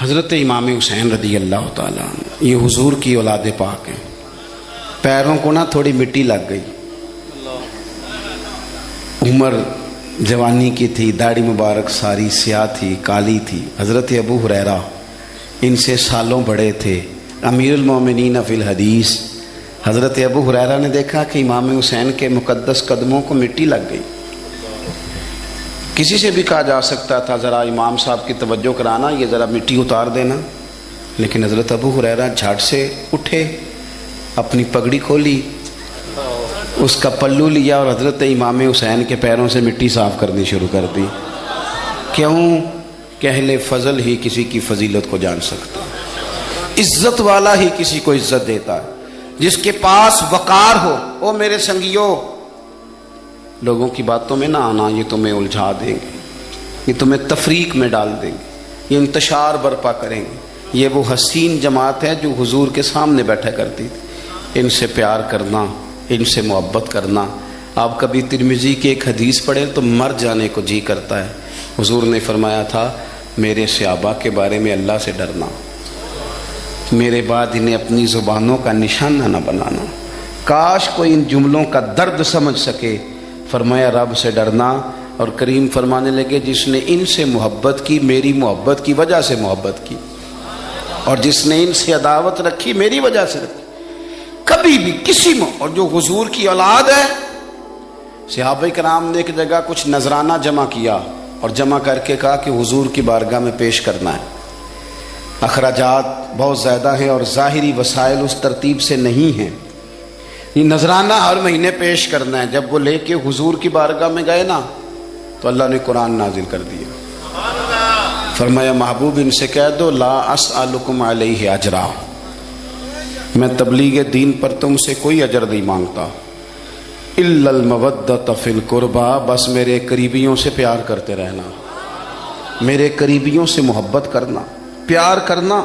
حضرت امام حسین رضی اللہ تعالیٰ عنہ یہ حضور کی اولاد پاک ہیں. پیروں کو نا تھوڑی مٹی لگ گئی. عمر جوانی کی تھی، داڑھی مبارک ساری سیاہ تھی، کالی تھی. حضرت ابو ہریرہ ان سے سالوں بڑے تھے، امیر المومنین فی الحدیث. حضرت ابو ہریرہ نے دیکھا کہ امام حسین کے مقدس قدموں کو مٹی لگ گئی. کسی سے بھی کہا جا سکتا تھا ذرا امام صاحب کی توجہ کرانا، یہ ذرا مٹی اتار دینا، لیکن حضرت ابو ہریرہ جھٹ سے اٹھے، اپنی پگڑی کھولی، اس کا پلو لیا اور حضرت امام حسین کے پیروں سے مٹی صاف کرنی شروع کر دی. کیوں کہ اہل فضل ہی کسی کی فضیلت کو جان سکتا، عزت والا ہی کسی کو عزت دیتا ہے. جس کے پاس وقار ہو. او میرے سنگیو، لوگوں کی باتوں میں نہ آنا، یہ تمہیں الجھا دیں گے، یہ تمہیں تفریق میں ڈال دیں گے، یہ انتشار برپا کریں گے. یہ وہ حسین جماعت ہے جو حضور کے سامنے بیٹھا کرتی تھی. ان سے پیار کرنا، ان سے محبت کرنا. آپ کبھی ترمذی کی ایک حدیث پڑھیں تو مر جانے کو جی کرتا ہے. حضور نے فرمایا تھا میرے صحابہ کے بارے میں اللہ سے ڈرنا، میرے بعد انہیں اپنی زبانوں کا نشانہ نہ بنانا. کاش کوئی ان جملوں کا درد سمجھ سکے. فرمایا رب سے ڈرنا، اور کریم فرمانے لگے جس نے ان سے محبت کی میری محبت کی وجہ سے محبت کی، اور جس نے ان سے عداوت رکھی میری وجہ سے رکھی. کبھی بھی کسی میں، اور جو حضور کی اولاد ہے، صحابہ کرام نے ایک جگہ کچھ نذرانہ جمع کیا اور جمع کر کے کہا کہ حضور کی بارگاہ میں پیش کرنا ہے. اخراجات بہت زیادہ ہیں اور ظاہری وسائل اس ترتیب سے نہیں ہیں. یہ نذرانہ ہر مہینے پیش کرنا ہے. جب وہ لے کے حضور کی بارگاہ میں گئے نا تو اللہ نے قرآن نازل کر دیا. فرمایا محبوب ان سے کہہ دو لا اسألکم علیہ اجرا، میں تبلیغ دین پر تم سے کوئی اجر نہیں مانگتا. الا المودۃ فی القربى، بس میرے قریبیوں سے پیار کرتے رہنا، میرے قریبیوں سے محبت کرنا، پیار کرنا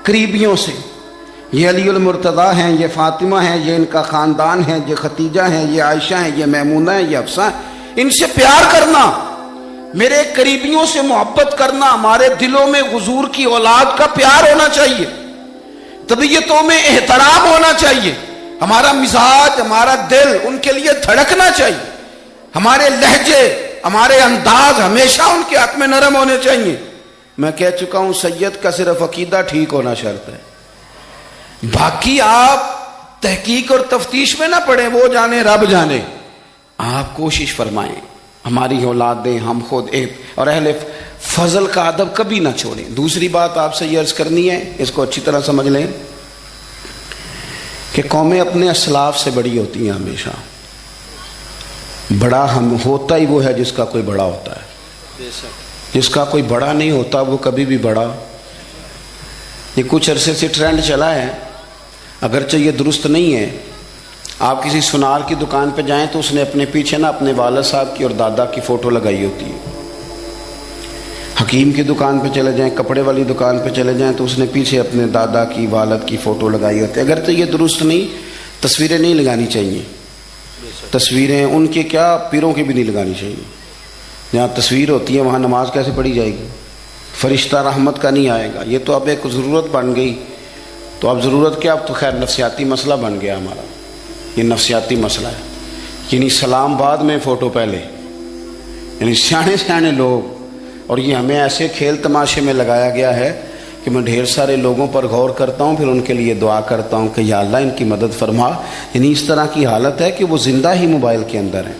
قریبیوں سے. یہ علی المرتضیٰ ہیں، یہ فاطمہ ہیں، یہ ان کا خاندان ہے، یہ ختیجہ ہیں، یہ عائشہ ہیں، یہ میمونہ ہیں، یہ حفصہ ہیں. ان سے پیار کرنا، میرے قریبیوں سے محبت کرنا. ہمارے دلوں میں حضور کی اولاد کا پیار ہونا چاہیے، طبیعتوں میں احترام ہونا چاہیے. ہمارا مزاج، ہمارا دل ان کے لیے دھڑکنا چاہیے. ہمارے لہجے، ہمارے انداز ہمیشہ ان کے حق میں نرم ہونے چاہیے. میں کہہ چکا ہوں سید کا صرف عقیدہ ٹھیک ہونا شرط ہے، باقی آپ تحقیق اور تفتیش میں نہ پڑیں، وہ جانے رب جانے. آپ کوشش فرمائیں ہماری اولادیں، ہم خود اور اہل فضل کا ادب کبھی نہ چھوڑیں. دوسری بات آپ سے یہ عرض کرنی ہے، اس کو اچھی طرح سمجھ لیں کہ قومیں اپنے اسلاف سے بڑی ہوتی ہیں. ہمیشہ بڑا ہم ہوتا ہی وہ ہے جس کا کوئی بڑا ہوتا ہے، جس کا کوئی بڑا نہیں ہوتا وہ کبھی بھی بڑا. یہ کچھ عرصے سے ٹرینڈ چلا ہے، اگرچہ یہ درست نہیں ہے. آپ کسی سنار کی دکان پہ جائیں تو اس نے اپنے پیچھے نا اپنے والد صاحب کی اور دادا کی فوٹو لگائی ہوتی ہے. حکیم کی دکان پہ چلے جائیں، کپڑے والی دکان پہ چلے جائیں تو اس نے پیچھے اپنے دادا کی، والد کی فوٹو لگائی ہوتی ہے. اگرچہ یہ درست نہیں، تصویریں نہیں لگانی چاہیے. تصویریں ان کے کیا، پیروں کی بھی نہیں لگانی چاہیے. جہاں تصویر ہوتی ہے وہاں نماز کیسے پڑھی جائے گی؟ فرشتہ رحمت کا نہیں آئے گا. یہ تو اب ایک ضرورت بن گئی. تو اب ضرورت کیا، اب تو خیر نفسیاتی مسئلہ بن گیا ہمارا. یہ نفسیاتی مسئلہ ہے. یعنی سلام بعد میں فوٹو پہلے، یعنی سیانے سیانے لوگ. اور یہ ہمیں ایسے کھیل تماشے میں لگایا گیا ہے کہ میں ڈھیر سارے لوگوں پر غور کرتا ہوں، پھر ان کے لیے دعا کرتا ہوں کہ یا اللہ ان کی مدد فرما. یعنی اس طرح کی حالت ہے کہ وہ زندہ ہی موبائل کے اندر ہیں.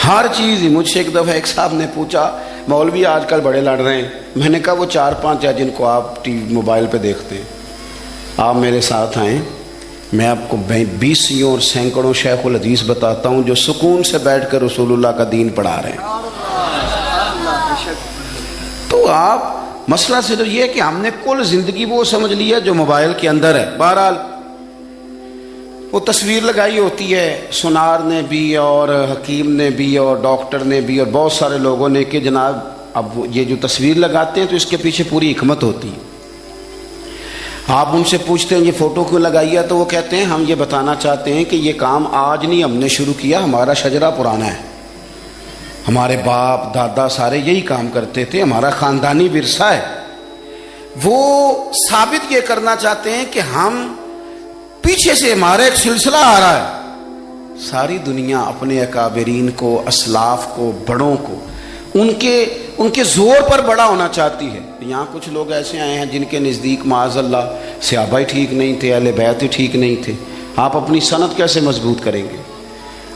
ہر چیز ہی. مجھ سے ایک دفعہ ایک صاحب نے پوچھا مولوی آج کل بڑے لڑ رہے ہیں. میں نے کہا وہ 4-5 ہے جن کو آپ ٹی وی موبائل پہ دیکھتے ہیں، آپ میرے ساتھ آئیں، میں آپ کو 20 اور سینکڑوں شیخ الحدیث بتاتا ہوں جو سکون سے بیٹھ کر رسول اللہ کا دین پڑھا رہے ہیں. تو آپ مسئلہ صرف یہ ہے کہ ہم نے کل زندگی وہ سمجھ لی ہے جو موبائل کے اندر ہے. بہرحال وہ تصویر لگائی ہوتی ہے سنار نے بھی اور حکیم نے بھی اور ڈاکٹر نے بھی اور بہت سارے لوگوں نے کہ جناب اب یہ جو تصویر لگاتے ہیں تو اس کے پیچھے پوری حکمت ہوتی ہے. آپ ان سے پوچھتے ہیں یہ فوٹو کیوں لگائی ہے تو وہ کہتے ہیں ہم یہ بتانا چاہتے ہیں کہ یہ کام آج نہیں ہم نے شروع کیا، ہمارا شجرہ پرانا ہے، ہمارے باپ دادا سارے یہی کام کرتے تھے، ہمارا خاندانی ورثہ ہے. وہ ثابت یہ کرنا چاہتے ہیں کہ ہم پیچھے سے ہمارا ایک سلسلہ آ رہا ہے. ساری دنیا اپنے اکابرین کو، اسلاف کو، بڑوں کو ان کے زور پر بڑا ہونا چاہتی ہے. یہاں کچھ لوگ ایسے آئے ہیں جن کے نزدیک معاذ اللہ صحابہ ہی ٹھیک نہیں تھے، اہل بیت ہی ٹھیک نہیں تھے. آپ اپنی سند کیسے مضبوط کریں گے؟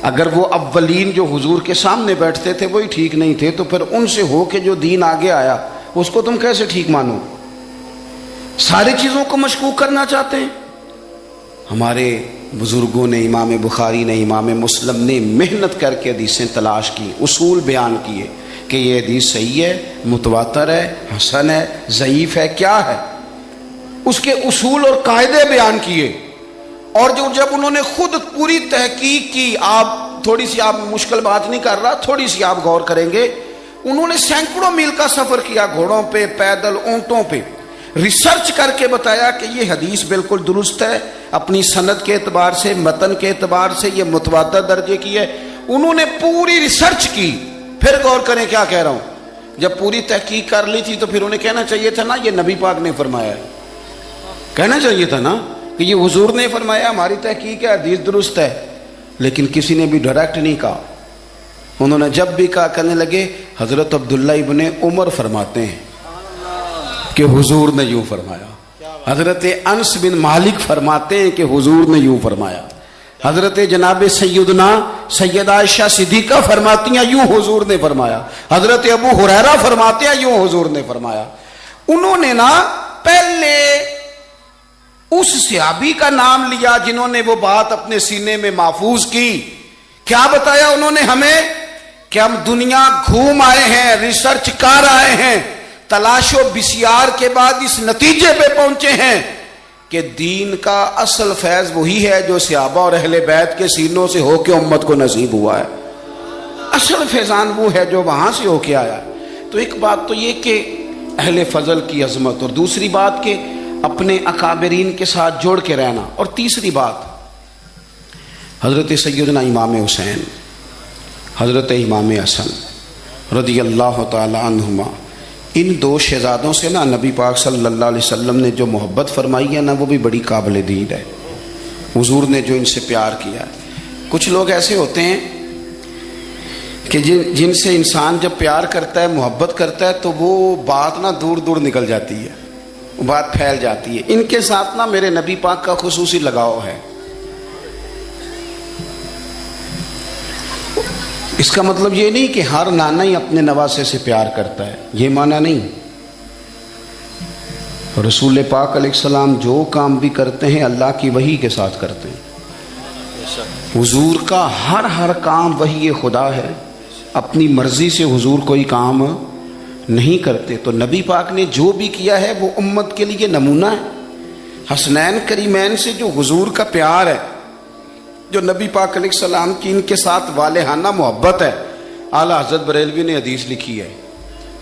اگر وہ اولین جو حضور کے سامنے بیٹھتے تھے وہی ٹھیک نہیں تھے تو پھر ان سے ہو کے جو دین آگے آیا اس کو تم کیسے ٹھیک مانو؟ ساری چیزوں کو مشکوک کرنا چاہتے ہیں. ہمارے بزرگوں نے، امام بخاری نے، امام مسلم نے محنت کر کے حدیثیں تلاش کی، اصول بیان کیے کہ یہ حدیث صحیح ہے، متواتر ہے، حسن ہے، ضعیف ہے، کیا ہے، اس کے اصول اور قاعدے بیان کیے. اور جب انہوں نے خود پوری تحقیق کی، آپ تھوڑی سی، آپ مشکل بات نہیں کر رہا، تھوڑی سی آپ غور کریں گے، انہوں نے سینکڑوں میل کا سفر کیا، گھوڑوں پہ، پیدل، اونٹوں پہ، ریسرچ کر کے بتایا کہ یہ حدیث بالکل درست ہے، اپنی سند کے اعتبار سے، متن کے اعتبار سے یہ متواتر درجے کی ہے. انہوں نے پوری ریسرچ کی. پھر غور کریں کیا کہہ رہا ہوں، جب پوری تحقیق کر لی تھی تو پھر انہیں کہنا چاہیے تھا نا یہ نبی پاک نے فرمایا ہے، کہنا چاہیے تھا نا کہ یہ حضور نے فرمایا، ہماری تحقیق ہے، حدیث درست ہے. لیکن کسی نے بھی ڈائریکٹ نہیں کہا. انہوں نے جب بھی کہا کہنے لگے حضرت عبداللہ ابن عمر فرماتے ہیں کہ حضور نے یوں فرمایا، حضرت انس بن مالک فرماتے ہیں کہ حضور نے یوں فرمایا، حضرت جناب سیدہ عائشہ صدیقہ فرماتی ہیں یوں حضور نے فرمایا، حضرت ابو ہریرہ فرماتے ہیں یوں حضور نے فرمایا. انہوں نے نا پہلے اس صحابی کا نام لیا جنہوں نے وہ بات اپنے سینے میں محفوظ کی. کیا بتایا انہوں نے ہمیں کہ ہم دنیا گھوم آئے ہیں، ریسرچ کر آئے ہیں، تلاش و بسیار کے بعد اس نتیجے پہ پہنچے ہیں کہ دین کا اصل فیض وہی ہے جو صحابہ اور اہل بیت کے سینوں سے ہو کے امت کو نصیب ہوا ہے. اصل فیضان وہ ہے جو وہاں سے ہو کے آیا. تو ایک بات تو یہ کہ اہل فضل کی عظمت، اور دوسری بات کہ اپنے اکابرین کے ساتھ جوڑ کے رہنا، اور تیسری بات حضرت سیدنا امام حسین، حضرت امام حسن رضی اللہ تعالی عنہما، ان دو شہزادوں سے نا نبی پاک صلی اللہ علیہ وسلم نے جو محبت فرمائی ہے نا وہ بھی بڑی قابل دید ہے. حضور نے جو ان سے پیار کیا ہے. کچھ لوگ ایسے ہوتے ہیں کہ جن سے انسان جب پیار کرتا ہے، محبت کرتا ہے، تو وہ بات نا دور دور نکل جاتی ہے، بات پھیل جاتی ہے. ان کے ساتھ نا میرے نبی پاک کا خصوصی لگاؤ ہے. اس کا مطلب یہ نہیں کہ ہر نانا ہی اپنے نواسے سے پیار کرتا ہے، یہ معنی نہیں. رسول پاک علیہ السلام جو کام بھی کرتے ہیں اللہ کی وحی کے ساتھ کرتے ہیں. حضور کا ہر کام وحی خدا ہے، اپنی مرضی سے حضور کوئی کام نہیں کرتے. تو نبی پاک نے جو بھی کیا ہے وہ امت کے لیے نمونہ ہے. حسنین کریمین سے جو حضور کا پیار ہے، جو نبی پاک علیہ السلام کی ان کے ساتھ والہانہ محبت ہے. اعلیٰ حضرت بریلوی نے حدیث لکھی ہے،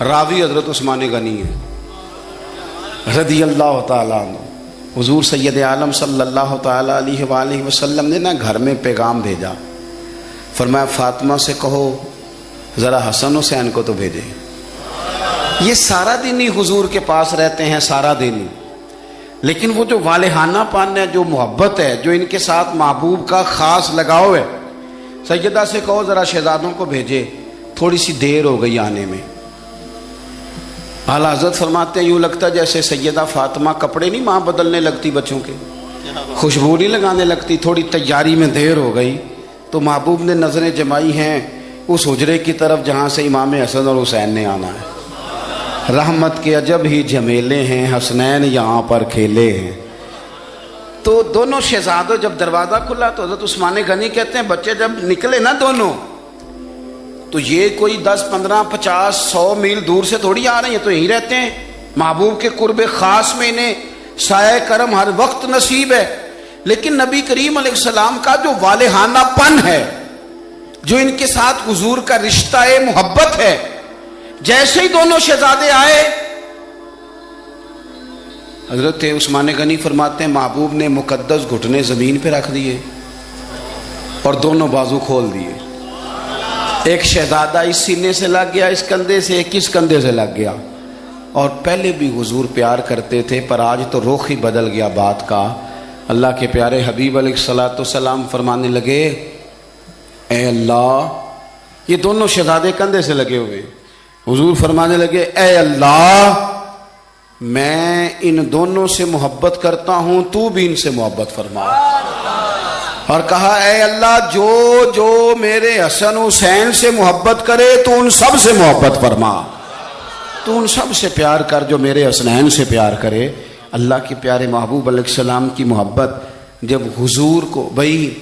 راوی حضرت عثمان غنی ہے رضی اللہ تعالیٰ عنہ. حضور سید عالم صلی اللہ تعالیٰ علیہ وآلہ وسلم نے نا گھر میں پیغام بھیجا، فرمایا فاطمہ سے کہو ذرا حسن حسین کو تو بھیجے. یہ سارا دن ہی حضور کے پاس رہتے ہیں، سارا دن ہی، لیکن وہ جو والہانہ پن ہے، جو محبت ہے، جو ان کے ساتھ محبوب کا خاص لگاؤ ہے، سیدہ سے کہو ذرا شہزادوں کو بھیجے، تھوڑی سی دیر ہو گئی آنے میں. اعلیٰ حضرت فرماتے ہیں یوں لگتا جیسے سیدہ فاطمہ کپڑے نہیں ماں بدلنے لگتی بچوں کے، خوشبو نہیں لگانے لگتی، تھوڑی تیاری میں دیر ہو گئی تو محبوب نے نظریں جمائی ہیں اس حجرے کی طرف جہاں سے امام حسن اور حسین نے آنا ہے. رحمت کے عجب ہی جھمیلے ہیں، حسنین یہاں پر کھیلے ہیں. تو دونوں شہزادوں جب دروازہ کھلا تو حضرت عثمان غنی کہتے ہیں بچے جب نکلے نا دونوں تو یہ کوئی 10 15 50 100 میل دور سے تھوڑی آ رہے ہیں، تو یہیں رہتے ہیں. محبوب کے قرب خاص میں انہیں سایہ کرم ہر وقت نصیب ہے. لیکن نبی کریم علیہ السلام کا جو والہانہ پن ہے، جو ان کے ساتھ حضور کا رشتہ محبت ہے، جیسے ہی دونوں شہزادے آئے حضرت عثمان غنی فرماتے ہیں محبوب نے مقدس گھٹنے زمین پہ رکھ دیے اور دونوں بازو کھول دیے. ایک شہزادہ اس سینے سے لگ گیا اس کندھے سے، ایک اس کندھے سے لگ گیا. اور پہلے بھی حضور پیار کرتے تھے، پر آج تو رخ ہی بدل گیا بات کا۔ اللہ کے پیارے حبیب علیہ الصلوۃ والسلام فرمانے لگے، اے اللہ، یہ دونوں شہزادے کندھے سے لگے ہوئے، حضور فرمانے لگے، اے اللہ، میں ان دونوں سے محبت کرتا ہوں، تو بھی ان سے محبت فرما۔ اور کہا، اے اللہ، جو جو میرے حسن حسین سے محبت کرے تو ان سب سے محبت فرما، تو ان سب سے پیار کر جو میرے حسنین سے پیار کرے۔ اللہ کے پیارے محبوب علیہ السلام کی محبت جب حضور کو، بھئی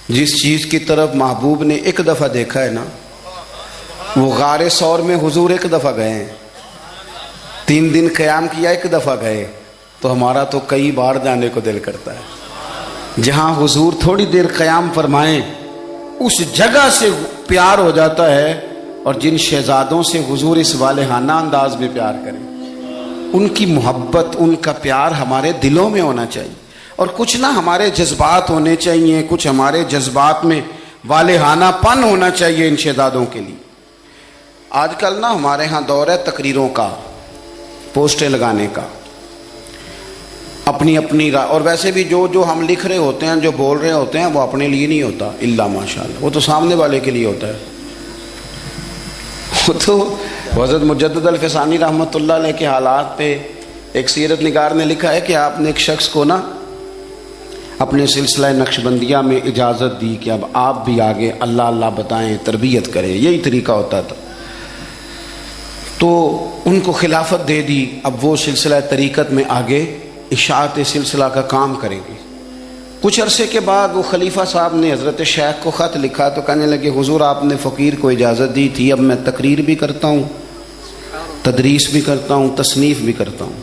جس چیز کی طرف محبوب نے ایک دفعہ دیکھا ہے نا، وہ غار ثور میں حضور ایک دفعہ گئے ہیں، 3 دن قیام کیا، ایک دفعہ گئے، تو ہمارا تو کئی بار جانے کو دل کرتا ہے۔ جہاں حضور تھوڑی دیر قیام فرمائیں اس جگہ سے پیار ہو جاتا ہے، اور جن شہزادوں سے حضور اس والہانہ انداز میں پیار کریں، ان کی محبت، ان کا پیار ہمارے دلوں میں ہونا چاہیے، اور کچھ نہ ہمارے جذبات ہونے چاہیے، کچھ ہمارے جذبات میں والہانہ پن ہونا چاہیے ان شہزادوں کے لیے۔ آج کل نا ہمارے ہاں دور ہے تقریروں کا، پوسٹیں لگانے کا، اپنی اپنی اور ویسے بھی جو ہم لکھ رہے ہوتے ہیں، جو بول رہے ہوتے ہیں، وہ اپنے لیے نہیں ہوتا، الا ماشاءاللہ، وہ تو سامنے والے کے لیے ہوتا ہے۔ وہ تو حضرت مجدد الفسانی رحمۃ اللہ علیہ کے حالات پہ ایک سیرت نگار نے لکھا ہے کہ آپ نے ایک شخص کو نا اپنے سلسلہ نقشبندیہ میں اجازت دی کہ اب آپ بھی آگے اللہ اللہ بتائیں، تربیت کریں، یہی طریقہ ہوتا تھا، تو ان کو خلافت دے دی، اب وہ سلسلہ طریقت میں آگے اشاعت سلسلہ کا کام کریں گے۔ کچھ عرصے کے بعد وہ خلیفہ صاحب نے حضرت شیخ کو خط لکھا تو کہنے لگے، حضور آپ نے فقیر کو اجازت دی تھی، اب میں تقریر بھی کرتا ہوں، تدریس بھی کرتا ہوں، تصنیف بھی کرتا ہوں۔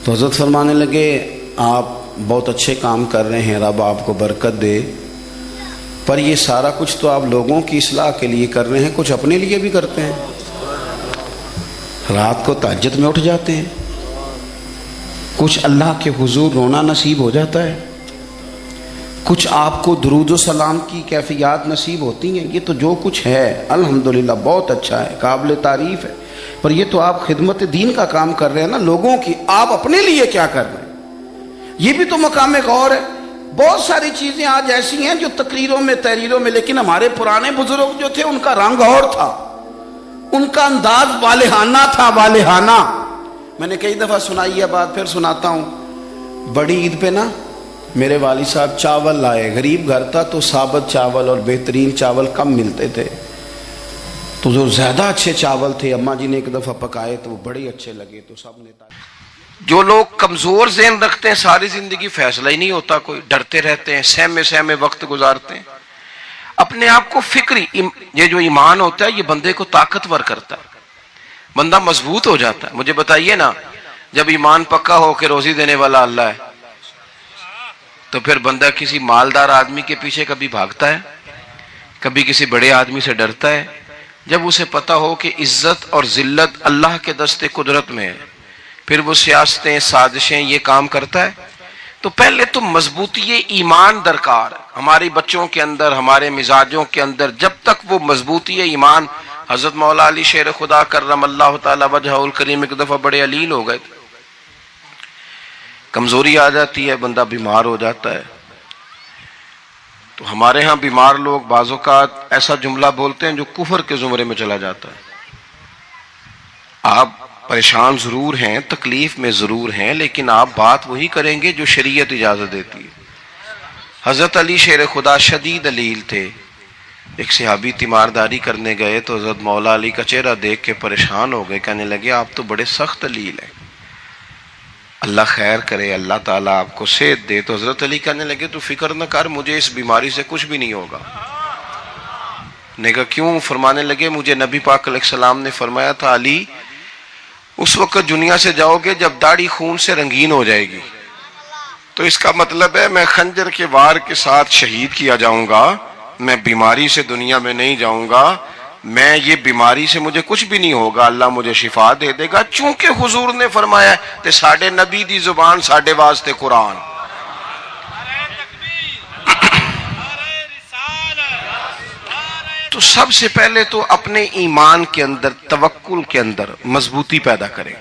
تو حضرت فرمانے لگے، آپ بہت اچھے کام کر رہے ہیں، رب آپ کو برکت دے، پر یہ سارا کچھ تو آپ لوگوں کی اصلاح کے لیے کر رہے ہیں، کچھ اپنے لیے بھی کرتے ہیں، رات کو تہجد میں اٹھ جاتے ہیں، کچھ اللہ کے حضور رونا نصیب ہو جاتا ہے، کچھ آپ کو درود و سلام کی کیفیات نصیب ہوتی ہیں، یہ تو جو کچھ ہے الحمدللہ بہت اچھا ہے، قابل تعریف ہے، پر یہ تو آپ خدمت دین کا کام کر رہے ہیں نا لوگوں کی، آپ اپنے لیے کیا کر رہے ہیں؟ یہ بھی تو مقام غور ہے۔ بہت ساری چیزیں آج ایسی ہیں جو تقریروں میں، تحریروں میں، لیکن ہمارے پرانے بزرگ جو تھے ان کا رنگ اور تھا، ان کا انداز والہانہ تھا، والہانہ۔ میں نے کئی دفعہ سنائی ہے بات، پھر سناتا ہوں۔ بڑی عید پہ نا میرے والد صاحب چاول لائے، غریب گھر تھا تو ثابت چاول اور بہترین چاول کم ملتے تھے، تو جو زیادہ اچھے چاول تھے اماں جی نے ایک دفعہ پکائے تو وہ بڑے اچھے لگے، تو سب نے جو لوگ کمزور ذہن رکھتے ہیں ساری زندگی فیصلہ ہی نہیں ہوتا، کوئی ڈرتے رہتے ہیں، سہمے وقت گزارتے ہیں اپنے آپ کو فکری، یہ جو ایمان ہوتا ہے یہ بندے کو طاقتور کرتا ہے، بندہ مضبوط ہو جاتا ہے۔ مجھے بتائیے نا، جب ایمان پکا ہو کہ روزی دینے والا اللہ ہے تو پھر بندہ کسی مالدار آدمی کے پیچھے کبھی بھاگتا ہے، کبھی کسی بڑے آدمی سے ڈرتا ہے؟ جب اسے پتا ہو کہ عزت اور ذلت اللہ کے دست قدرت میں ہے، پھر وہ سیاستیں، سازشیں یہ کام کرتا ہے۔ تو پہلے تو مضبوطی ایمان درکار ہے ہماری بچوں کے اندر، ہمارے مزاجوں کے اندر۔ جب تک وہ مضبوطی ایمان، حضرت مولا علی شیر خدا کرم اللہ تعالی وجہہ الکریم ایک دفعہ بڑے علیل ہو گئے، کمزوری آ جاتی ہے، بندہ بیمار ہو جاتا ہے۔ تو ہمارے ہاں بیمار لوگ بعض اوقات ایسا جملہ بولتے ہیں جو کفر کے زمرے میں چلا جاتا ہے۔ آپ پریشان ضرور ہیں، تکلیف میں ضرور ہیں، لیکن آپ بات وہی کریں گے جو شریعت اجازت دیتی ہے۔ حضرت علی شیر خدا شدید علیل تھے، ایک صحابی تیمارداری کرنے گئے تو حضرت مولا علی کا چہرہ دیکھ کے پریشان ہو گئے، کہنے لگے آپ تو بڑے سخت علیل ہیں، اللہ خیر کرے، اللہ تعالیٰ آپ کو صحت دے۔ تو حضرت علی کہنے لگے تو فکر نہ کر، مجھے اس بیماری سے کچھ بھی نہیں ہوگا۔ نے کہا کیوں؟ فرمانے لگے مجھے نبی پاک علیہ السلام نے فرمایا تھا، علی اس وقت دنیا سے جاؤ گے جب داڑھی خون سے رنگین ہو جائے گی، تو اس کا مطلب ہے میں خنجر کے وار کے ساتھ شہید کیا جاؤں گا، میں بیماری سے دنیا میں نہیں جاؤں گا، میں یہ بیماری سے مجھے کچھ بھی نہیں ہوگا، اللہ مجھے شفا دے دے گا، چونکہ حضور نے فرمایا کہ ساڈے نبی دی زبان ساڈے واسطے قرآن۔ تو سب سے پہلے تو اپنے ایمان کے اندر، توکل کے اندر مضبوطی پیدا کریں۔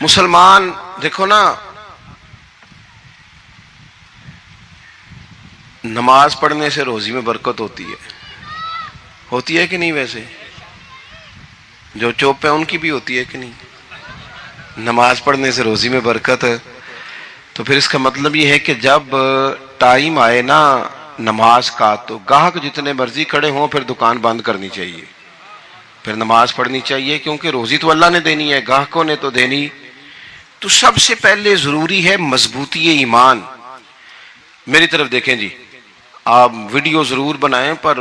مسلمان دیکھو نا، نماز پڑھنے سے روزی میں برکت ہوتی ہے کہ نہیں؟ ویسے جو چوپ ہے ان کی بھی ہوتی ہے کہ نہیں؟ نماز پڑھنے سے روزی میں برکت ہے، تو پھر اس کا مطلب یہ ہے کہ جب ٹائم آئے نا نماز کا، تو گاہک جتنے مرضی کھڑے ہوں پھر دکان بند کرنی چاہیے، پھر نماز پڑھنی چاہیے، کیونکہ روزی تو اللہ نے دینی ہے، گاہکوں نے تو دینی۔ تو سب سے پہلے ضروری ہے مضبوطی ایمان۔ میری طرف دیکھیں جی، آپ ویڈیو ضرور بنائیں پر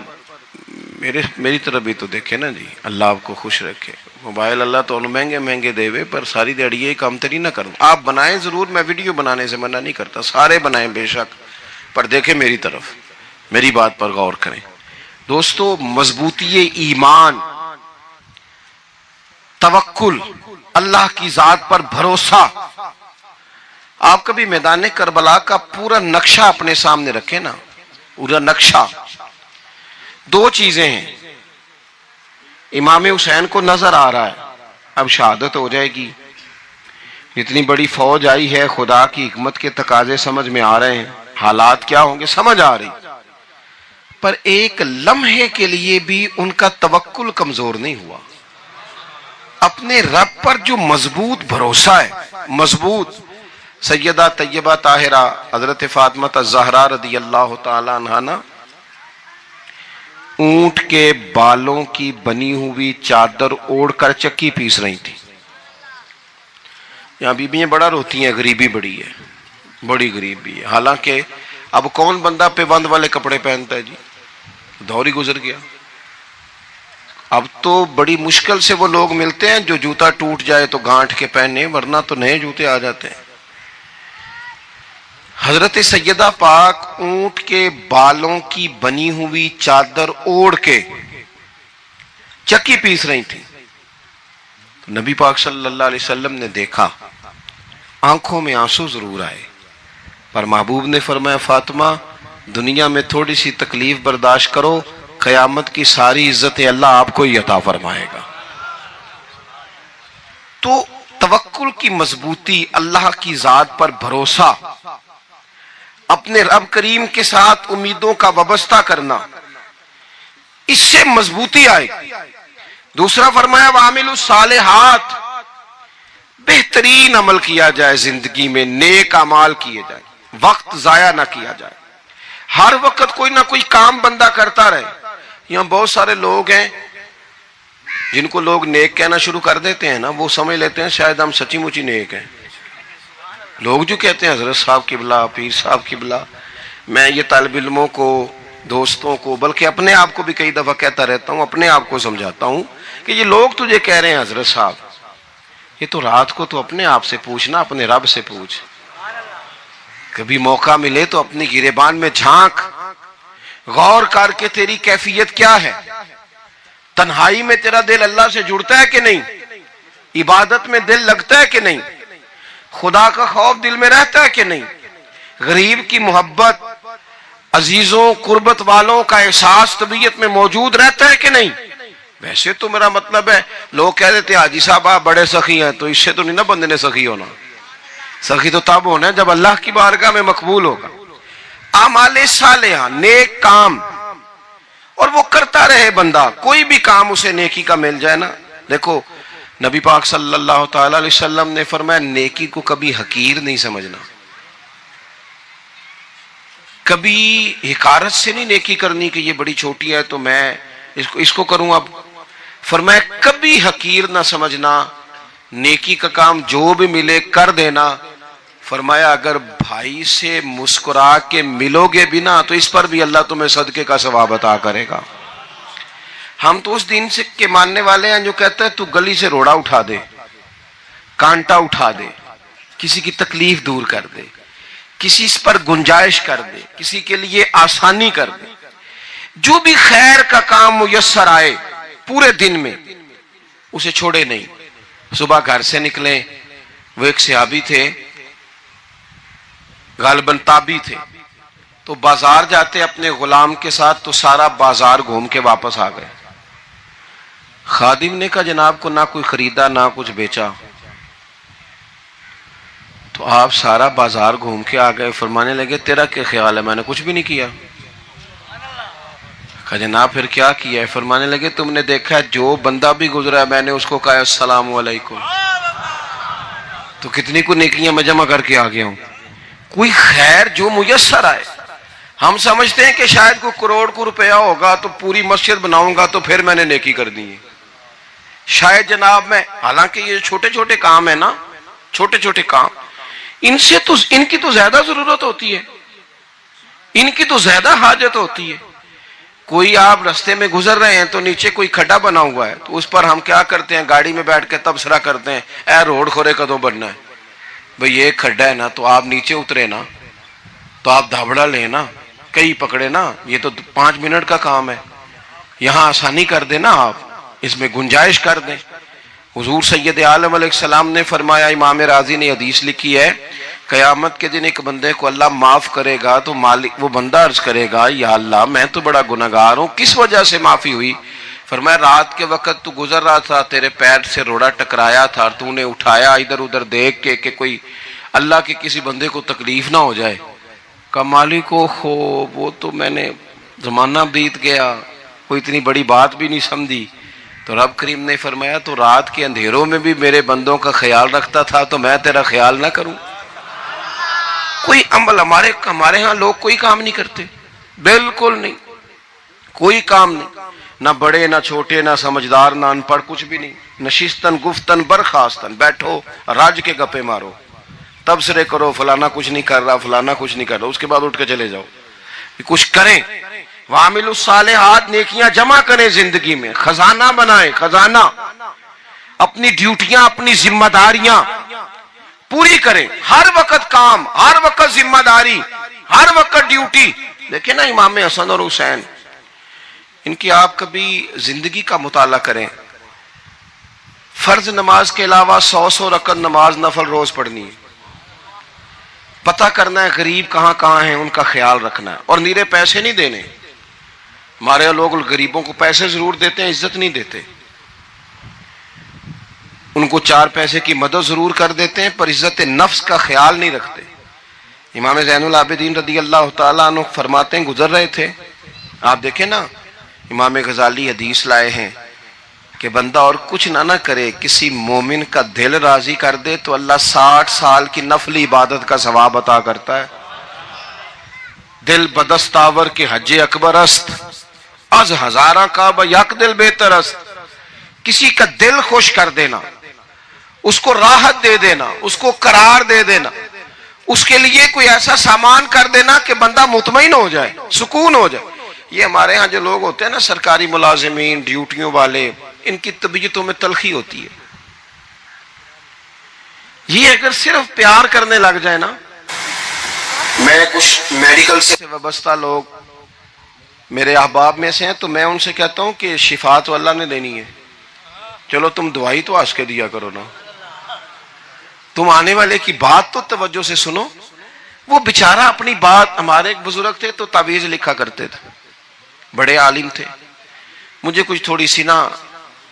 میری طرف بھی تو دیکھیں نا جی، اللہ آپ کو خوش رکھے۔ موبائل اللہ تو مہنگے دے وے، پر ساری دیڑی یہ کام تری نہ کروں۔ آپ بنائیں ضرور، میں ویڈیو بنانے سے منع نہیں کرتا، سارے بنائیں بے شک، پر دیکھیں میری طرف، میری بات پر غور کریں۔ دوستو، مضبوطی ایمان، توکل، اللہ کی ذات پر بھروسہ۔ آپ کبھی میدان کربلا کا پورا نقشہ اپنے سامنے رکھیں نا، پورا نقشہ۔ دو چیزیں ہیں، امام حسین کو نظر آ رہا ہے اب شہادت ہو جائے گی، اتنی بڑی فوج آئی ہے، خدا کی حکمت کے تقاضے سمجھ میں آ رہے ہیں، حالات کیا ہوں گے سمجھ آ رہی، پر ایک لمحے کے لیے بھی ان کا توکل کمزور نہیں ہوا۔ اپنے رب پر جو مضبوط بھروسہ ہے، مضبوط۔ سیدہ طیبہ طاہرہ حضرت فاطمہ الزہرا رضی اللہ تعالی عنہا نا اونٹ کے بالوں کی بنی ہوئی چادر اوڑھ کر چکی پیس رہی تھی۔ یہاں بیویاں بڑا روتی ہیں، غریبی بڑی ہے، بڑی غریبی ہے۔ حالانکہ اب کون بندہ پیبند والے کپڑے پہنتا ہے جی، دور ہی گزر گیا۔ اب تو بڑی مشکل سے وہ لوگ ملتے ہیں جو جوتا ٹوٹ جائے تو گانٹھ کے پہنے، ورنہ تو نئے جوتے آ جاتے ہیں۔ حضرت سیدہ پاک اونٹ کے بالوں کی بنی ہوئی چادر اوڑھ کے چکی پیس رہی تھی، تو نبی پاک صلی اللہ علیہ وسلم نے دیکھا، آنکھوں میں آنسو ضرور آئے، پر محبوب نے فرمایا فاطمہ دنیا میں تھوڑی سی تکلیف برداشت کرو، قیامت کی ساری عزت اللہ آپ کو ہی عطا فرمائے گا۔ تو توکل کی مضبوطی، اللہ کی ذات پر بھروسہ، اپنے رب کریم کے ساتھ امیدوں کا وابستہ کرنا، اس سے مضبوطی آئے۔ دوسرا فرمایا وَعَمِلُوا الصَّالِحَاتِ، بہترین عمل کیا جائے زندگی میں، نیک اعمال کیے جائے، وقت ضائع نہ کیا جائے، ہر وقت کوئی نہ کوئی کام بندہ کرتا رہے۔ یہاں بہت سارے لوگ ہیں جن کو لوگ نیک کہنا شروع کر دیتے ہیں نا، وہ سمجھ لیتے ہیں شاید ہم سچی مچی نیک ہیں۔ لوگ جو کہتے ہیں حضرت صاحب قبلہ، پیر صاحب قبلہ، میں یہ طالب علموں کو، دوستوں کو، بلکہ اپنے آپ کو بھی کئی دفعہ کہتا رہتا ہوں، اپنے آپ کو سمجھاتا ہوں کہ یہ لوگ تجھے کہہ رہے ہیں حضرت صاحب، یہ تو رات کو تو اپنے آپ سے پوچھنا، اپنے رب سے پوچھ۔ کبھی موقع ملے تو اپنی گریبان میں جھانک، غور کر کے تیری کیفیت کیا ہے، تنہائی میں تیرا دل اللہ سے جڑتا ہے کہ نہیں، عبادت میں دل لگتا ہے کہ نہیں، خدا کا خوف دل میں رہتا ہے کہ نہیں، غریب کی محبت، عزیزوں قربت والوں کا احساس طبیعت میں موجود رہتا ہے کہ نہیں۔ ویسے تو میرا مطلب ہے، لوگ کہہ دیتے ہیں حاجی صاحب آپ بڑے سخی ہیں، تو اس سے تو نہیں نا بندے نے سخی ہونا، سخی تو تب ہونا ہے جب اللہ کی بارگاہ میں مقبول ہوگا۔ اعمال صالحہ، نیک کام، اور وہ کرتا رہے بندہ، کوئی بھی کام اسے نیکی کا مل جائے نا۔ دیکھو نبی پاک صلی اللہ تعالی علیہ وسلم نے فرمایا نیکی کو کبھی حقیر نہیں سمجھنا، کبھی حقارت سے نہیں نیکی کرنی کہ یہ بڑی چھوٹی ہے تو میں اس کو کروں۔ اب فرمایا کبھی حقیر نہ سمجھنا، نیکی کا کام جو بھی ملے کر دینا۔ فرمایا اگر بھائی سے مسکرا کے ملو گے بھی نا تو اس پر بھی اللہ تمہیں صدقے کا ثواب عطا کرے گا۔ ہم تو اس دین سے کے ماننے والے ہیں جو کہتا ہے تو گلی سے روڑا اٹھا دے، کانٹا اٹھا دے، کسی کی تکلیف دور کر دے، کسی اس پر گنجائش کر دے، کسی کے لیے آسانی کر دے، جو بھی خیر کا کام میسر آئے پورے دن میں اسے چھوڑے نہیں۔ صبح گھر سے نکلیں، وہ ایک صحابی تھے، غالباً تابعی تھے، تو بازار جاتے اپنے غلام کے ساتھ تو سارا بازار گھوم کے واپس آ گئے. خادم نے کہا جناب کو نہ کوئی خریدا نہ کچھ بیچا. تو آپ سارا بازار گھوم کے آ گئے. فرمانے لگے تیرا کیا خیال ہے؟ میں نے کچھ بھی نہیں کیا. کہا جناب پھر کیا کیا ہے؟ فرمانے لگے تم نے دیکھا ہے جو بندہ بھی گزرا ہے میں نے اس کو کہا السلام علیکم. تو کتنی کو نیکیاں میں جمع کر کے آ گیا ہوں. کوئی خیر جو میسر آئے. ہم سمجھتے ہیں کہ شاید کوئی کروڑ کو روپیہ ہوگا تو پوری مسجد بناؤں گا تو پھر میں نے نیکی کر دی ہے. شاید جناب میں، حالانکہ یہ چھوٹے چھوٹے کام ہیں نا، چھوٹے چھوٹے کام، ان سے تو ان کی تو زیادہ ضرورت ہوتی ہے، ان کی تو زیادہ حاجت ہوتی ہے. کوئی آپ رستے میں گزر رہے ہیں تو نیچے کوئی کھڈا بنا ہوا ہے تو اس پر ہم کیا کرتے ہیں؟ گاڑی میں بیٹھ کے تبصرہ کرتے ہیں اے روڈ کھورے کدوں بننا ہے. بھئی یہ کھڈا ہے نا تو آپ نیچے اترے نا، تو آپ دھابڑا لیں نا، کئی پکڑے نا، یہ تو 5 منٹ کا کام ہے. یہاں آسانی کر دیں نا، آپ اس میں گنجائش کر دیں. حضور سید عالم علیہ السلام نے فرمایا، امام راضی نے حدیث لکھی ہے، قیامت کے دن ایک بندے کو اللہ معاف کرے گا تو مالک وہ بندہ عرض کرے گا یا اللہ میں تو بڑا گنہگار ہوں، کس وجہ سے معافی ہوئی؟ فرمایا رات کے وقت تو گزر رہا تھا، تیرے پیر سے روڑا ٹکرایا تھا، تو نے اٹھایا ادھر ادھر دیکھ کے کہ کوئی اللہ کے کسی بندے کو تکلیف نہ ہو جائے. کہ مالک کو ہو وہ تو میں نے زمانہ بیت گیا، کوئی اتنی بڑی بات بھی نہیں سمجھی. تو رب کریم نے فرمایا تو رات کے اندھیروں میں بھی میرے بندوں کا خیال رکھتا تھا تو میں تیرا خیال نہ کروں؟ کوئی عمل ہمارے ہاں لوگ کوئی کام نہیں کرتے، بالکل نہیں، کوئی کام نہیں، نہ بڑے نہ چھوٹے نہ سمجھدار نہ ان پڑھ، کچھ بھی نہیں. نشستن گفتن برخاستن، بیٹھو راج کے گپے مارو، تبصرے کرو فلانا کچھ نہیں کر رہا فلانا کچھ نہیں کر رہا، اس کے بعد اٹھ کے چلے جاؤ. کچھ کریں، وَعَمِلُوا الصَّالِحَاتِ، نیکیاں جمع کریں زندگی میں، خزانہ بنائیں، خزانہ. اپنی ڈیوٹیاں اپنی ذمہ داریاں پوری کریں، ہر وقت کام، ہر وقت ذمہ داری، ہر وقت ڈیوٹی. دیکھیں نا امام حسن اور حسین، ان کی آپ کبھی زندگی کا مطالعہ کریں. فرض نماز کے علاوہ 100 رکعت نماز نفل روز پڑھنی ہے. پتہ کرنا ہے غریب کہاں کہاں ہیں، ان کا خیال رکھنا ہے، اور نیرے پیسے نہیں دینے. ہمارے لوگ غریبوں کو پیسے ضرور دیتے ہیں، عزت نہیں دیتے. ان کو 4 پیسے کی مدد ضرور کر دیتے ہیں پر عزت نفس کا خیال نہیں رکھتے. امام زین العابدین رضی اللہ تعالیٰ عنہ فرماتے ہیں، گزر رہے تھے، آپ دیکھیں نا امام غزالی حدیث لائے ہیں کہ بندہ اور کچھ نہ کرے، کسی مومن کا دل راضی کر دے تو اللہ 60 سال کی نفلی عبادت کا ثواب عطا کرتا ہے. دل بدستاور کے حج اکبر است، از ہزارہ کعبہ یک دل بہتر است. کسی کا دل خوش کر دینا، اس کو راحت دے دینا، اس کو قرار دے دینا، اس کے لیے کوئی ایسا سامان کر دینا کہ بندہ مطمئن ہو جائے، سکون ہو جائے. یہ ہمارے ہاں جو لوگ ہوتے ہیں نا سرکاری ملازمین، ڈیوٹیوں والے، ان کی طبیعتوں میں تلخی ہوتی ہے. یہ اگر صرف پیار کرنے لگ جائے نا، میں کچھ میڈیکل سے وابستہ لوگ میرے احباب میں سے ہیں تو میں ان سے کہتا ہوں کہ شفا تو اللہ نے دینی ہے، چلو تم دوائی تو ہنس کے دیا کرو نا، تم آنے والے کی بات تو توجہ سے سنو. وہ بیچارہ اپنی بات، ہمارے ایک بزرگ تھے تو تعویذ لکھا کرتے تھے، بڑے عالم تھے. مجھے کچھ تھوڑی سی نا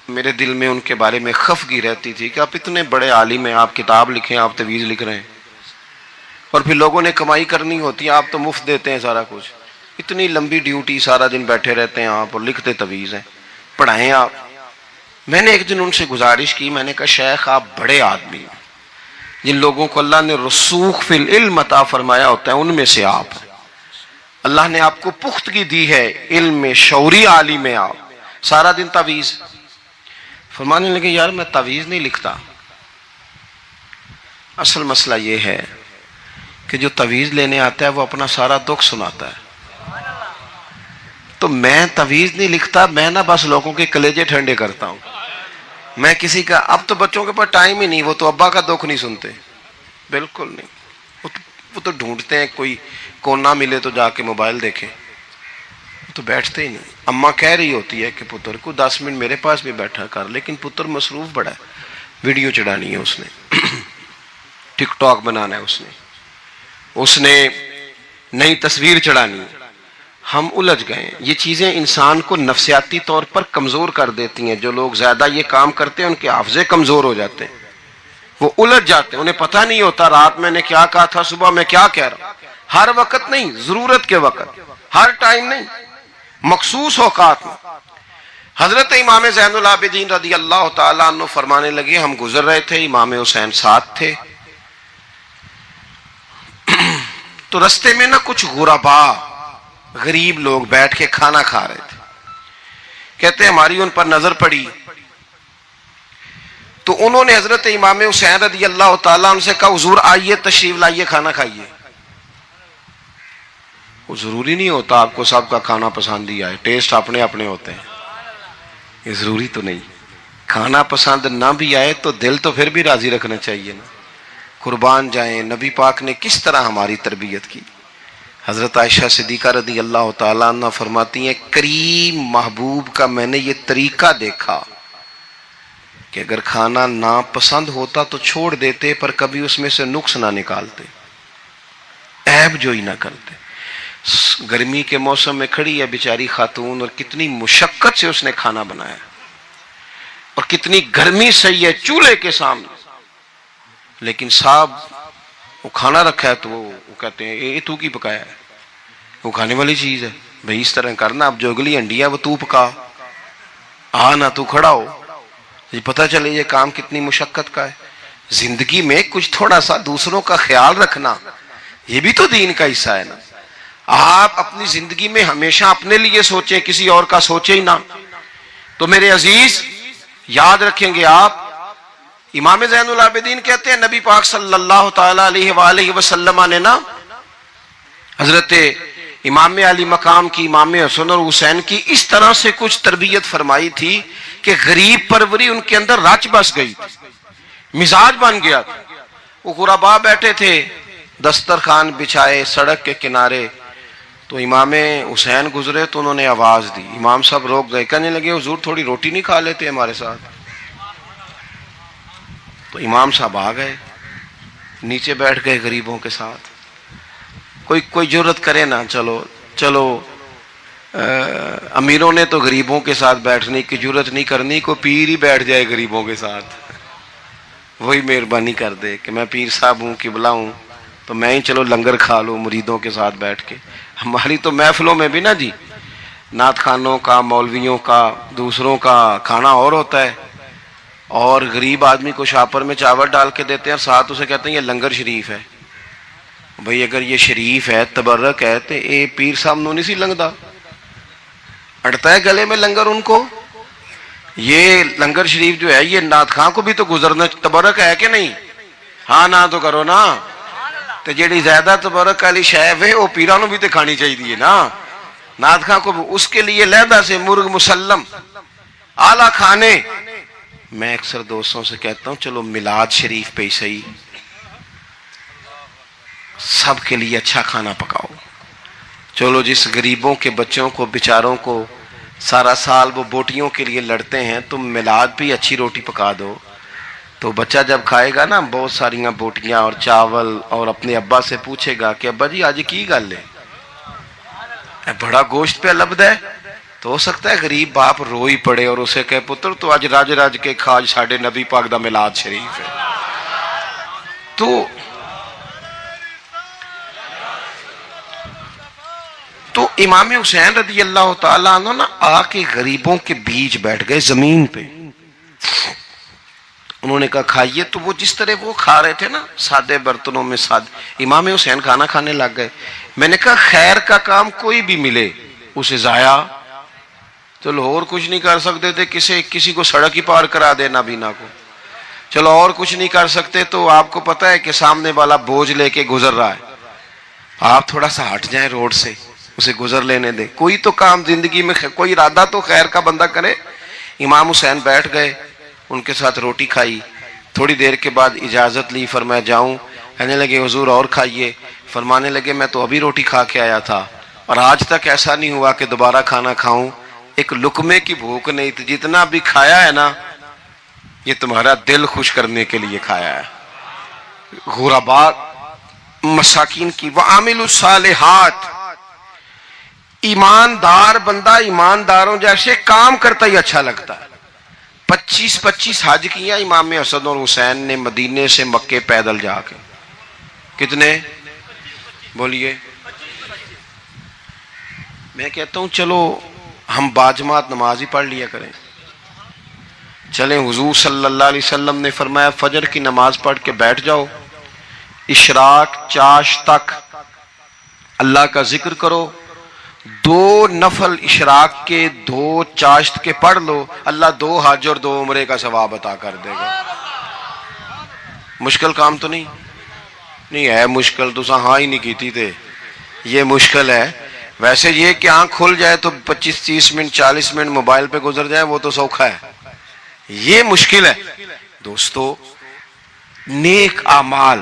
میرے دل میں ان کے بارے میں خفگی رہتی تھی کہ آپ اتنے بڑے عالم ہیں، آپ کتاب لکھیں، آپ تعویذ لکھ رہے ہیں، اور پھر لوگوں نے کمائی کرنی ہوتی ہے، آپ تو مفت دیتے ہیں سارا کچھ. اتنی لمبی ڈیوٹی، سارا دن بیٹھے رہتے ہیں آپ اور لکھتے تعویذ ہیں، پڑھائیں آپ. میں نے ایک دن ان سے گزارش کی، میں نے کہا شیخ آپ بڑے آدمی ہیں، جن لوگوں کو اللہ نے رسوخ فی العلم عطا فرمایا ہوتا ہے ان میں سے آپ ہیں. اللہ نے آپ کو پختگی دی ہے علم میں، شعوری عالم میں، آپ سارا دن تعویذ. فرمانے لگے یار میں تعویذ نہیں لکھتا، اصل مسئلہ یہ ہے کہ جو تعویذ لینے آتا ہے وہ اپنا سارا دکھ سناتا ہے. تو میں تعویذ نہیں لکھتا، میں نا بس لوگوں کے کلیجے ٹھنڈے کرتا ہوں. میں کسی کا، اب تو بچوں کے پاس ٹائم ہی نہیں، وہ تو ابا کا دکھ نہیں سنتے، بالکل نہیں. وہ تو ڈھونڈتے ہیں کوئی کونا ملے تو جا کے موبائل دیکھیں، وہ تو بیٹھتے ہی نہیں. اماں کہہ رہی ہوتی ہے کہ پتر کو 10 منٹ میرے پاس بھی بیٹھا کر، لیکن پتر مصروف بڑا ہے، ویڈیو چڑھانی ہے اس نے، ٹک ٹاک بنانا ہے اس نے نئی تصویر چڑھانی، ہم الجھ گئے۔ یہ چیزیں انسان کو نفسیاتی طور پر کمزور کر دیتی ہیں۔ جو لوگ زیادہ یہ کام کرتے ہیں ان کے حافظے کمزور ہو جاتے ہیں، وہ الجھ جاتے ہیں، انہیں پتہ نہیں ہوتا رات میں نے کیا کہا تھا، صبح میں کیا کہہ رہا ہوں۔ ہر وقت نہیں، ضرورت کے وقت، ہر ٹائم نہیں، مخصوص اوقات میں۔ حضرت امام زین العابدین رضی اللہ تعالیٰ عنہ فرمانے لگے، ہم گزر رہے تھے، امام حسین ساتھ تھے، تو رستے میں نا کچھ غربا، غریب لوگ بیٹھ کے کھانا کھا رہے تھے۔ کہتے ہماری ان پر نظر پڑی تو انہوں نے حضرت امام حسین رضی اللہ تعالیٰ عنہ سے کہا، حضور آئیے، تشریف لائیے، کھانا کھائیے۔ وہ ضروری نہیں ہوتا آپ کو سب کا کھانا پسند ہی آئے، ٹیسٹ اپنے اپنے ہوتے ہیں، یہ ضروری تو نہیں۔ کھانا پسند نہ بھی آئے تو دل تو پھر بھی راضی رکھنا چاہیے نا۔ قربان جائیں، نبی پاک نے کس طرح ہماری تربیت کی۔ حضرت عائشہ صدیقہ رضی اللہ تعالیٰ عنہ فرماتی ہیں، کریم محبوب کا میں نے یہ طریقہ دیکھا کہ اگر کھانا ناپسند ہوتا تو چھوڑ دیتے، پر کبھی اس میں سے نقص نہ نکالتے، عیب جوئی نہ کرتے۔ گرمی کے موسم میں کھڑی ہے بیچاری خاتون، اور کتنی مشقت سے اس نے کھانا بنایا، اور کتنی گرمی سہی ہے چولہے کے سامنے، لیکن صاحب وہ کھانا رکھا ہے تو وہ کہتے ہیں یہ تو کی پکایا ہے، وہ کھانے والی چیز ہے بھئی، اس طرح کرنا، اب جو اگلی ہنڈی ہے وہ تو پکا، نہ تو کھڑا ہو۔ یہ پتہ چلے یہ کام کتنی مشقت کا ہے۔ زندگی میں کچھ تھوڑا سا دوسروں کا خیال رکھنا، یہ بھی تو دین کا حصہ ہے نا۔ آپ اپنی زندگی میں ہمیشہ اپنے لیے سوچیں، کسی اور کا سوچیں ہی نہ۔ تو میرے عزیز یاد رکھیں گے آپ، امام زین العابدین کہتے ہیں نبی پاک صلی اللہ تعالی علیہ وآلہ وسلم نے نا حضرت امام علی مقام کی، امام حسن اور حسین کی اس طرح سے کچھ تربیت فرمائی تھی کہ غریب پروری ان کے اندر رچ بس گئی تھی، مزاج بن گیا تھا۔ وہ غربا بیٹھے تھے، دسترخوان بچھائے سڑک کے کنارے، تو امام حسین گزرے تو انہوں نے آواز دی، امام صاحب روک گئے، کہنے لگے حضور تھوڑی روٹی نہیں کھا لیتے ہمارے ساتھ؟ تو امام صاحب آ گئے، نیچے بیٹھ گئے غریبوں کے ساتھ۔ کوئی جرت کرے نا، چلو امیروں نے تو غریبوں کے ساتھ بیٹھنے کی جرت نہیں کرنی، کوئی پیر ہی بیٹھ جائے غریبوں کے ساتھ، وہی مہربانی کر دے کہ میں پیر صاحب ہوں، قبلہ ہوں، تو میں ہی چلو لنگر کھا لوں مریدوں کے ساتھ بیٹھ کے۔ ہماری تو محفلوں میں بھی نا جی، نعت خانوں کا، مولویوں کا، دوسروں کا کھانا اور ہوتا ہے، اور غریب آدمی کو شاپر میں چاول ڈال کے دیتے ہیں اور ساتھ اسے کہتے ہیں یہ لنگر شریف ہے۔ بھئی اگر یہ شریف ہے، تبرک ہے، تو اے پیر صاحب نو نہیں سی لنگدا، اڑتا ہے گلے میں لنگر ان کو۔ یہ لنگر شریف جو ہے یہ نعت خان کو بھی تو گزرنا تبرک ہے کہ نہیں؟ ہاں نہ تو کرو نا، تو جیڑی زیادہ تبرک والی شے ہے وہ پیرانوں بھی تو کھانی چاہیے نا، نعت خان کو بھی اس کے لیے لہدہ سے مرغ مسلم اعلیٰ کھانے۔ میں اکثر دوستوں سے کہتا ہوں چلو میلاد شریف پہ ہی صحیح، سب کے لیے اچھا کھانا پکاؤ۔ چلو جس غریبوں کے بچوں کو بیچاروں کو سارا سال وہ بوٹیوں کے لیے لڑتے ہیں، تم میلاد بھی اچھی روٹی پکا دو، تو بچہ جب کھائے گا نا بہت ساریاں بوٹیاں اور چاول، اور اپنے ابا سے پوچھے گا کہ ابا جی آج کی گل ہے، بڑا گوشت پہ لبد ہے، تو ہو سکتا ہے غریب باپ رو ہی پڑے اور اسے کہے پتر تو آج راج راج کے کھاج ساڑھے نبی پاک دا میلاد شریف ہے۔ تو امام حسین رضی اللہ تعالیٰ عنہ نا آ کے غریبوں کے بیچ بیٹھ گئے زمین پہ، انہوں نے کہا کھائیے، تو وہ جس طرح وہ کھا رہے تھے نا سادے برتنوں میں امام حسین کھانا کھانے لگ گئے۔ میں نے کہا خیر کا کام کوئی بھی ملے اسے ضائع، چلو اور کچھ نہیں کر سکتے تھے، کسی کو سڑک ہی پار کرا دے نابینا کو، چلو اور کچھ نہیں کر سکتے، تو آپ کو پتہ ہے کہ سامنے والا بوجھ لے کے گزر رہا ہے، آپ تھوڑا سا ہٹ جائیں روڈ سے، اسے گزر لینے دیں، کوئی تو کام زندگی میں کوئی ارادہ تو خیر کا بندہ کرے۔ امام حسین بیٹھ گئے، ان کے ساتھ روٹی کھائی، تھوڑی دیر کے بعد اجازت لی، فرمایا جاؤں؟ کہنے لگے حضور اور کھائیے۔ فرمانے لگے میں تو ابھی روٹی کھا کے آیا تھا اور آج تک ایسا نہیں ہوا کہ دوبارہ کھانا کھاؤں، ایک لقمے کی بھوک نہیں تھی، جتنا بھی کھایا ہے نا یہ تمہارا دل خوش کرنے کے لیے کھایا ہے۔ غربا مساکین کی. وعاملوا الصالحات، ایماندار بندہ ایمانداروں جیسے کام کرتا ہی اچھا لگتا ہے. 25 حج کیا امام حسن اور حسین نے مدینے سے مکے پیدل جا کے. کتنے بولیے؟ میں کہتا ہوں چلو ہم باجماعت نماز ہی پڑھ لیا کریں. چلیں، حضور صلی اللہ علیہ وسلم نے فرمایا فجر کی نماز پڑھ کے بیٹھ جاؤ، اشراق چاش تک اللہ کا ذکر کرو، 2 نفل اشراق کے 2 چاشت کے پڑھ لو، اللہ 2 حج اور 2 عمرے کا ثواب عطا کر دے گا. مشکل کام تو نہیں ہے. مشکل تو ہاں ہی نہیں کیتی تھے، یہ مشکل ہے. ویسے یہ کہ آنکھ کھل جائے تو 25-30 منٹ 40 منٹ موبائل پہ گزر جائے وہ تو سوکھا ہے، یہ مشکل ہے. دوستو، نیک اعمال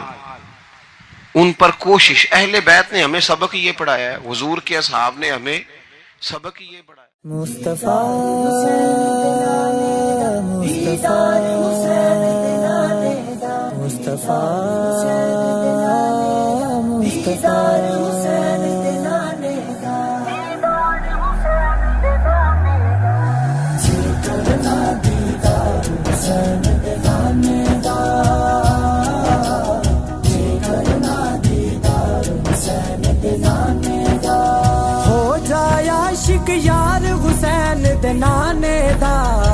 ان پر کوشش. اہل بیت نے ہمیں سبق یہ پڑھایا ہے، حضور کے اصحاب نے ہمیں سبق یہ پڑھایا. مصطفیٰ ہو جایا عاشق یار حسین دے نانے دا.